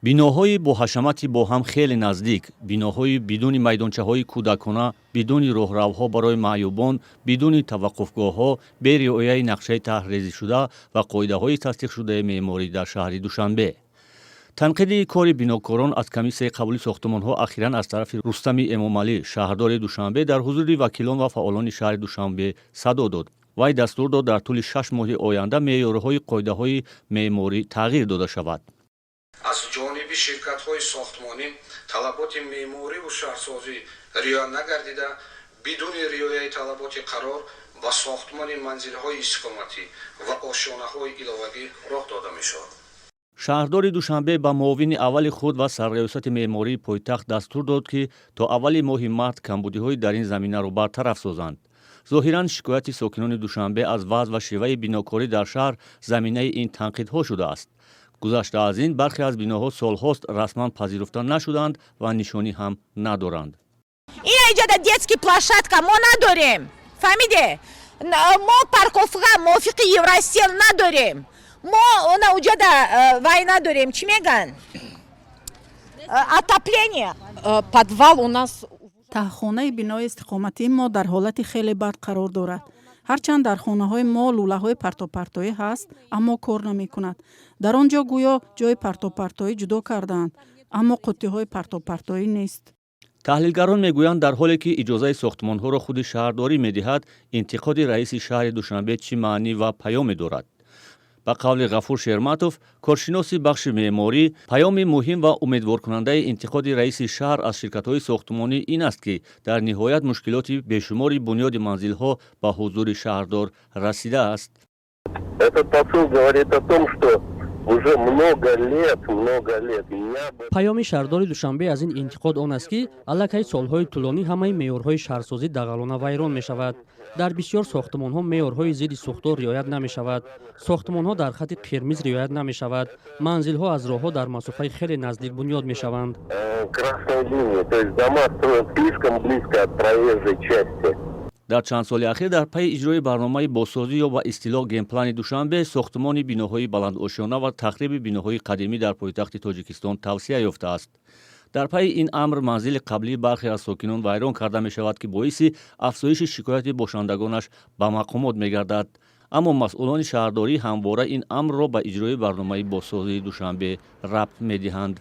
биноҳои бо ҳашамати бо ҳам хеле наздик, биноҳои бидуни майдончаҳои кӯдакона, бидуни роҳравҳо барои маъюбон, бидуни таваққуфгоҳҳо, бе риояи нақшаи таҳриррезишуда ва қоидаҳои тасдиқшудаи меъморӣ дар шаҳри Душанбе. танқиди кори бинокорон аз комиссияи қабули сохтмонҳо ахиран аз тарафи Рустами Эмомалӣ, шаҳрдори Душанбе, дар ҳузури вакилон ва фаъолони шаҳри Душанбе садо дод. вай дастур дод дар тӯли 6 моҳи оянда меъёрҳои қоидаҳои меъморӣ тағйир дода шавад. аз ҷониби ширкатҳои сохтмонӣ талаботи меъмориву шаҳрсозӣ риоя нагардида, бидуни риояи талаботи қарор ба сохтмони манзилҳои иstiqоматӣ ва ошонаҳои иловагӣ роҳ дода мешавад. шаҳрдори Душанбе ба муовини аввали худ ва сарриёсати меъмории пойтахт дастур дод, ки то аввали моҳи март камбудиҳои дар ин заминаро бартараф созанд. зоҳиран шикояти сокинони Душанбе аз вазъ ва шеваи бинокорӣ дар шаҳр заминаи ин танқидҳо шудааст. гузашта аз ин бархе аз биноҳо солҳост расман пазируфта нашуданд ва нишонӣ ҳам надоранд. ин иҷода детский площадка мо надорем. фаҳмиде? мо парковка мувофиқи Евросил надорем. мо она уҷода вай надорем. Чӣ меган? Отопление. Подвал у нас. таҳхонаи бинои истиқоматии мо дар ҳолати хеле бад қарор дорад. ҳарчанд дар хонаҳои мо лӯлаҳои партопартоӣ ҳаст, аммо кор намекунад. дар он ҷо гӯё ҷои партопартоӣ ҷудо кардаанд, аммо қуттиҳои партопартоӣ нест. таҳлилгарон мегӯянд, дар ҳоле ки иҷозаи сохтмонҳоро худи шаҳрдорӣ медиҳад, интиқоди раиси шаҳри Душанбе чӣ маънӣ ва паёме дорад. ба қавли Ғафур Шерматов, коршиноси бахши меъморӣ, паёми муҳим ва умедворкунандаи интиқоди раиси шаҳр аз ширкатҳои сохтмонӣ ин аст, ки дар ниҳоят мушкилоти бешумори бунёди манзилҳо ба ҳузури шаҳрдор расидааст. Этот посыл говорит о том, что уже много лет паёми шаҳрдори Душанбе аз ин интиқод он аст, ки аллакай солҳои тӯлонӣ ҳамаи меъёрҳои шаҳрсозӣ дағалона вайрон мешавад. дар бисёр сохтмонҳо меъёрҳои зидди сӯхтор риоят намешавад. сохтмонҳо дар хати қирмиз риоят намешавад. манзилҳо аз роҳҳо дар масофаи хеле наздик бунёд мешаванд. дар чанд соли ахир дар пайи иҷрои барномаи бозсозӣ ё ба истилоҳ геймплани Душанбе, сохтмони биноҳои баландошёна ва тахриби биноҳои қадимӣ дар пойтахти Тоҷикистон тавсия ёфтааст. дар пайи ин амр манзили қаблии бархе аз сокинон вайрон карда мешавад, ки боиси афзоиши шикояти бошандагонаш ба мақомот мегардад. аммо масъулони шаҳрдорӣ ҳамвора ин амрро ба иҷрои барномаи бозсозии Душанбе рабт медиҳанд.